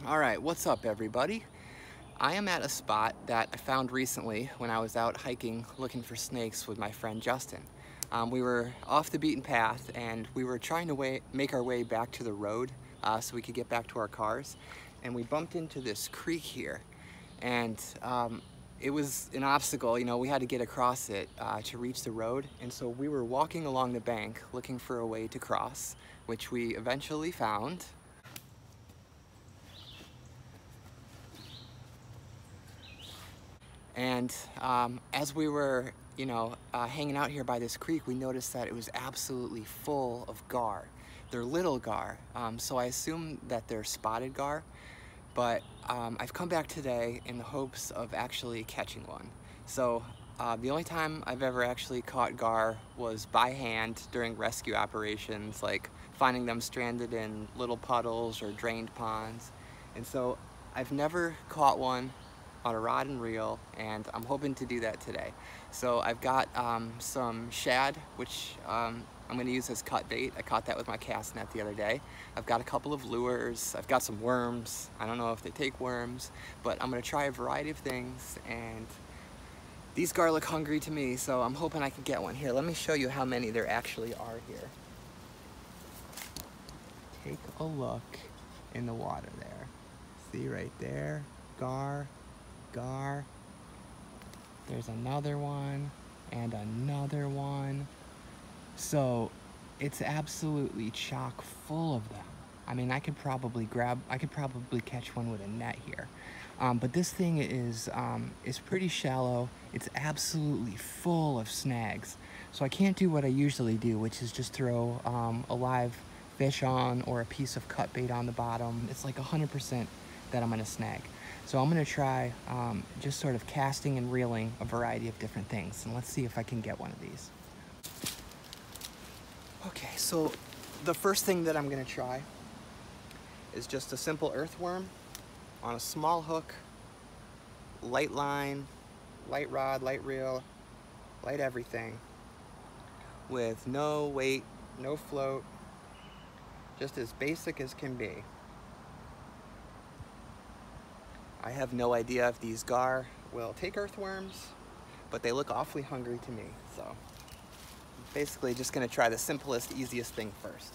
All right, what's up everybody? I am at a spot that I found recently when I was out hiking looking for snakes with my friend Justin. We were off the beaten path and we were trying to make our way back to the road so we could get back to our cars, and we bumped into this creek here, and it was an obstacle. You know, we had to get across it to reach the road, and so we were walking along the bank looking for a way to cross, which we eventually found. And as we were, hanging out here by this creek, we noticed that it was absolutely full of gar. They're little gar, so I assume that they're spotted gar, but I've come back today in the hopes of actually catching one. So the only time I've ever actually caught gar was by hand during rescue operations, like finding them stranded in little puddles or drained ponds. And so I've never caught one on a rod and reel, and I'm hoping to do that today. So I've got some shad, which I'm going to use as cut bait. I caught that with my cast net the other day. I've got a couple of lures. I've got some worms. I don't know if they take worms, but I'm going to try a variety of things, and these gar look hungry to me, so I'm hoping I can get one. Here, let me show you how many there actually are here. Take a look in the water there. See right there? Gar. Gar. There's another one and another one. So it's absolutely chock full of them. I mean, I could probably catch one with a net here. But this thing is pretty shallow. It's absolutely full of snags. So I can't do what I usually do, which is just throw a live fish on or a piece of cut bait on the bottom. It's like 100% that I'm gonna snag. So I'm gonna try just sort of casting and reeling a variety of different things, and let's see if I can get one of these. Okay, so the first thing that I'm gonna try is just a simple earthworm on a small hook, light line, light rod, light reel, light everything, with no weight, no float, just as basic as can be. I have no idea if these gar will take earthworms, but they look awfully hungry to me. So basically just gonna try the simplest, easiest thing first.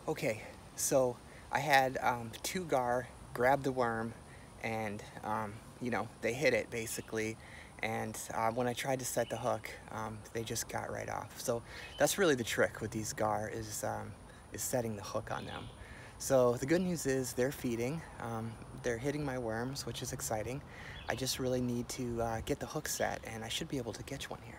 Okay, so I had two gar grab the worm, and they hit it basically, and when I tried to set the hook, they just got right off. So that's really the trick with these gar, is setting the hook on them. So the good news is they're feeding, they're hitting my worms, which is exciting. I just really need to get the hook set, and I should be able to catch one here.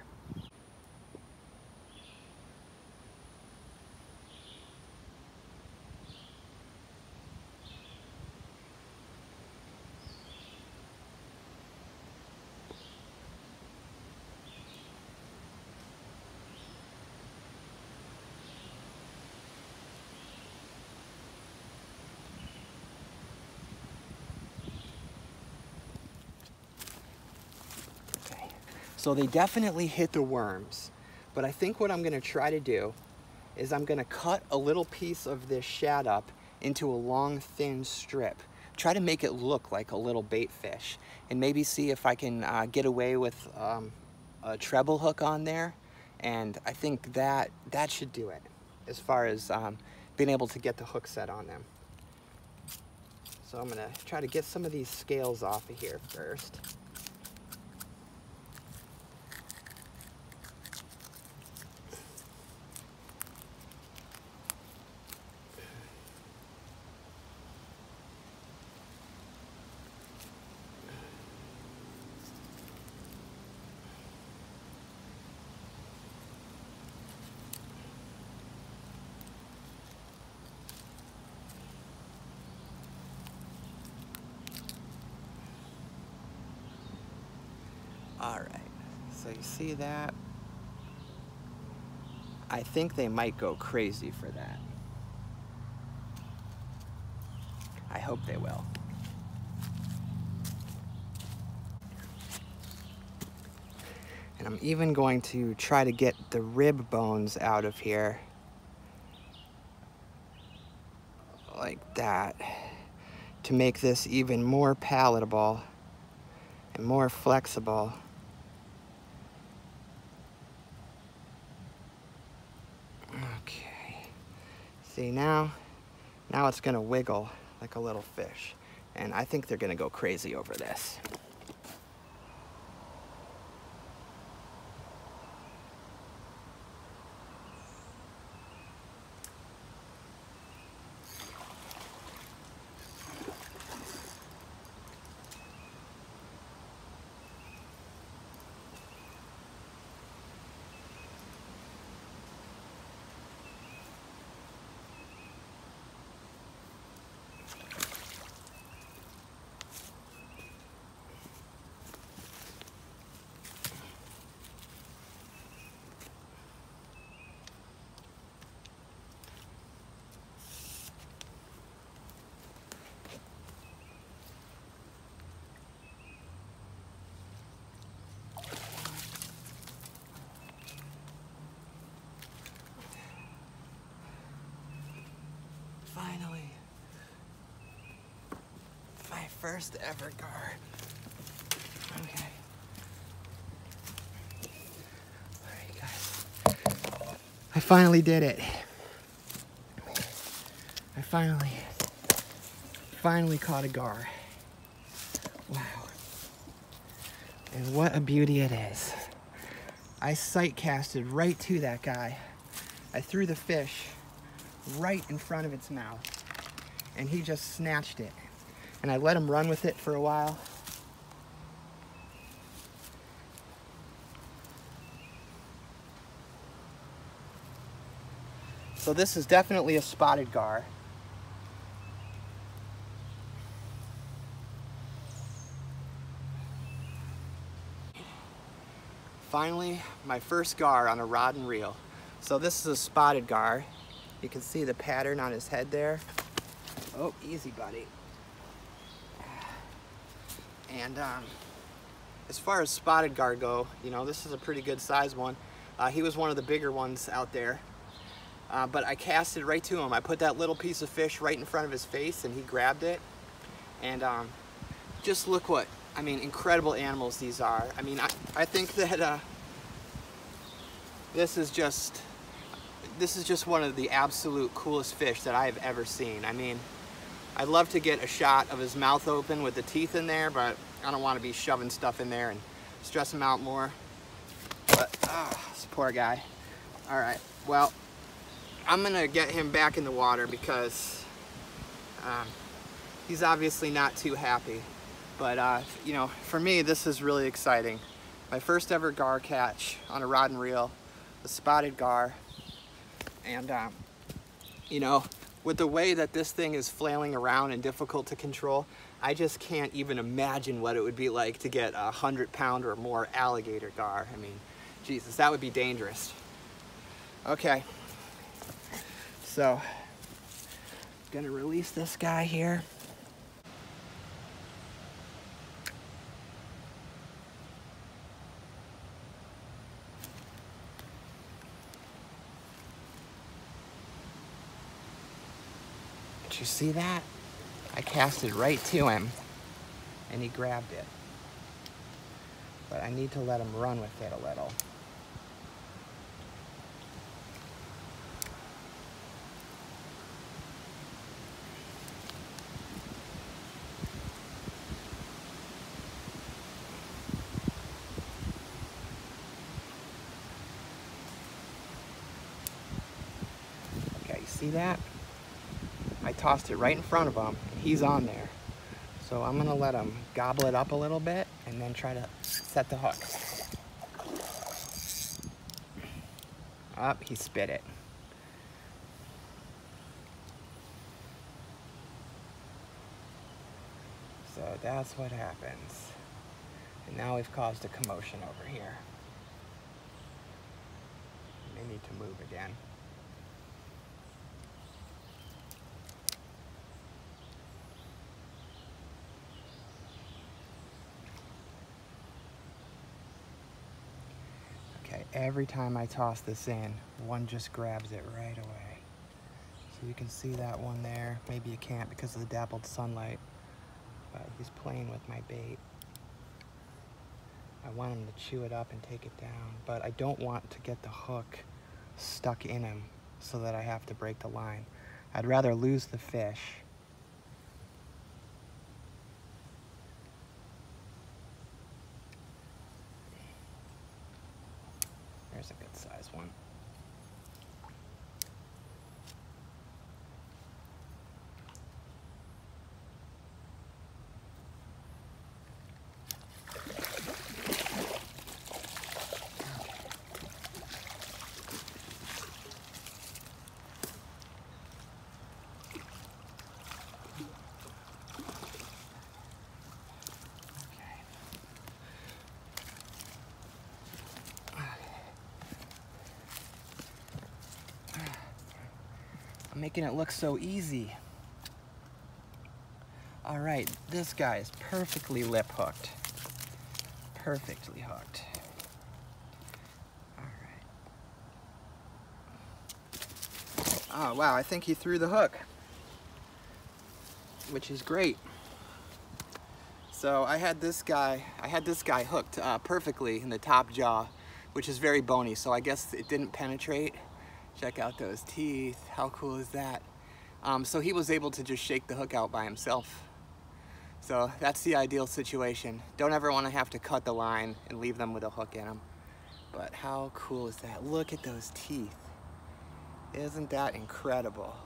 So they definitely hit the worms, but I think what I'm gonna try to do is I'm gonna cut a little piece of this shad up into a long, thin strip. Try to make it look like a little bait fish, and maybe see if I can get away with a treble hook on there, and I think that should do it as far as being able to get the hook set on them. So I'm gonna try to get some of these scales off of here first. All right, so you see that? I think they might go crazy for that. I hope they will. And I'm even going to try to get the rib bones out of here. Like that. To make this even more palatable and more flexible. Okay. See now it's gonna wiggle like a little fish. And I think they're gonna go crazy over this. Finally, my first ever gar. Okay. All right, guys. I finally did it. I finally caught a gar. Wow. And what a beauty it is. I sight casted right to that guy. I threw the fish right in front of its mouth, and he just snatched it. And I let him run with it for a while. So this is definitely a spotted gar. Finally, my first gar on a rod and reel. So this is a spotted gar. You can see the pattern on his head there. Oh, easy, buddy. And as far as spotted gar go, you know, this is a pretty good size one. He was one of the bigger ones out there. But I casted right to him. I put that little piece of fish right in front of his face and he grabbed it. And just look what, I mean, incredible animals these are. I mean, I think that this is just one of the absolute coolest fish that I've ever seen. I mean, I'd love to get a shot of his mouth open with the teeth in there, but I don't want to be shoving stuff in there and stress him out more. But, this poor guy. All right, well, I'm gonna get him back in the water because he's obviously not too happy. But, you know, for me, this is really exciting. My first ever gar catch on a rod and reel, the spotted gar. And, you know, with the way that this thing is flailing around and difficult to control, I just can't even imagine what it would be like to get a 100-pound or more alligator gar. I mean, Jesus, that would be dangerous. Okay, so I'm gonna release this guy here. Did you see that? I casted right to him and he grabbed it. But I need to let him run with it a little. Okay, you see that? I tossed it right in front of him, and he's on there. So I'm gonna let him gobble it up a little bit and then try to set the hook. Up, he spit it. So that's what happens. And now we've caused a commotion over here. Maybe need to move again. Okay, every time I toss this in, one just grabs it right away. So you can see that one there. Maybe you can't because of the dappled sunlight, but he's playing with my bait. I want him to chew it up and take it down, but I don't want to get the hook stuck in him so that I have to break the line. I'd rather lose the fish. There's a good size one. I'm making it look so easy. All right, this guy is perfectly lip hooked. Perfectly hooked. All right. Oh, wow, I think he threw the hook, which is great. So I had this guy hooked perfectly in the top jaw, which is very bony, so I guess it didn't penetrate. Check out those teeth, how cool is that? So he was able to just shake the hook out by himself. So that's the ideal situation. Don't ever want to have to cut the line and leave them with a hook in them. But how cool is that? Look at those teeth. Isn't that incredible?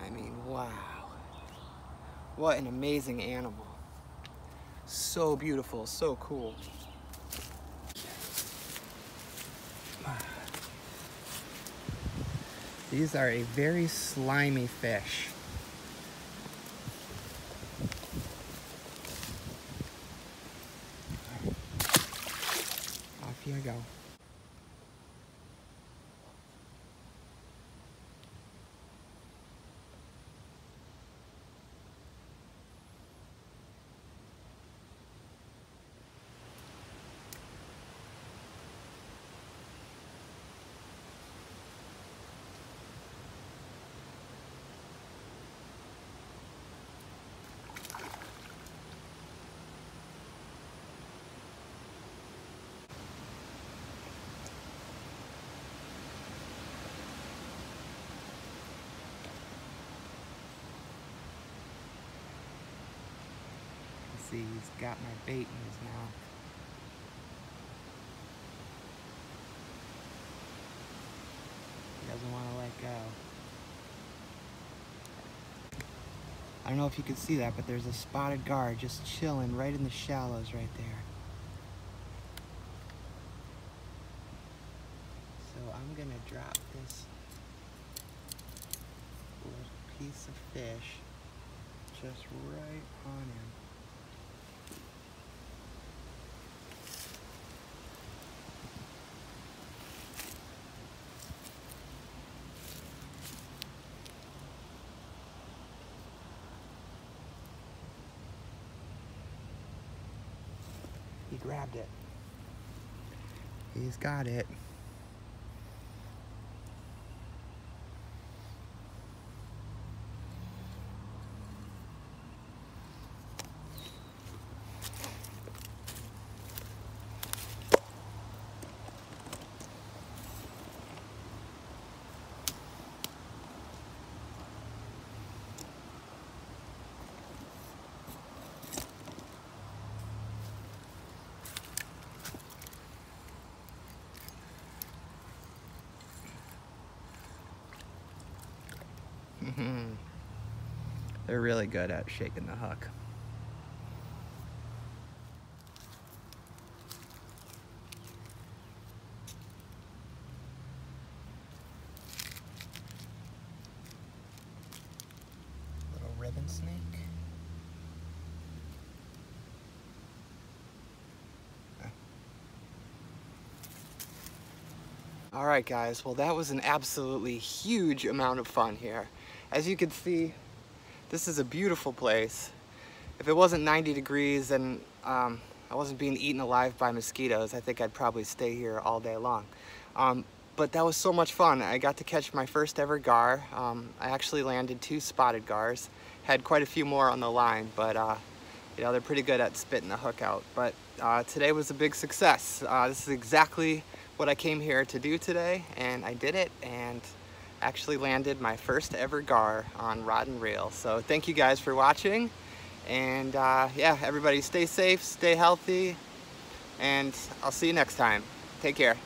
I mean, wow. What an amazing animal. So beautiful, so cool. These are a very slimy fish. Off you go. See, he's got my bait in his mouth. He doesn't want to let go. I don't know if you can see that, but there's a spotted gar just chilling right in the shallows right there. So I'm gonna drop this little piece of fish just right on him. He grabbed it. He's got it. They're really good at shaking the hook. Little ribbon snake. All right, guys, well, that was an absolutely huge amount of fun here. As you can see, this is a beautiful place. If it wasn't 90 degrees and I wasn't being eaten alive by mosquitoes, I think I'd probably stay here all day long. But that was so much fun. I got to catch my first ever gar. I actually landed 2 spotted gars. Had quite a few more on the line, but you know, they're pretty good at spitting the hook out. But today was a big success. This is exactly what I came here to do today, and I did it, and actually landed my first ever gar on rod and reel. So thank you guys for watching, and yeah, everybody stay safe, stay healthy, and I'll see you next time. Take care.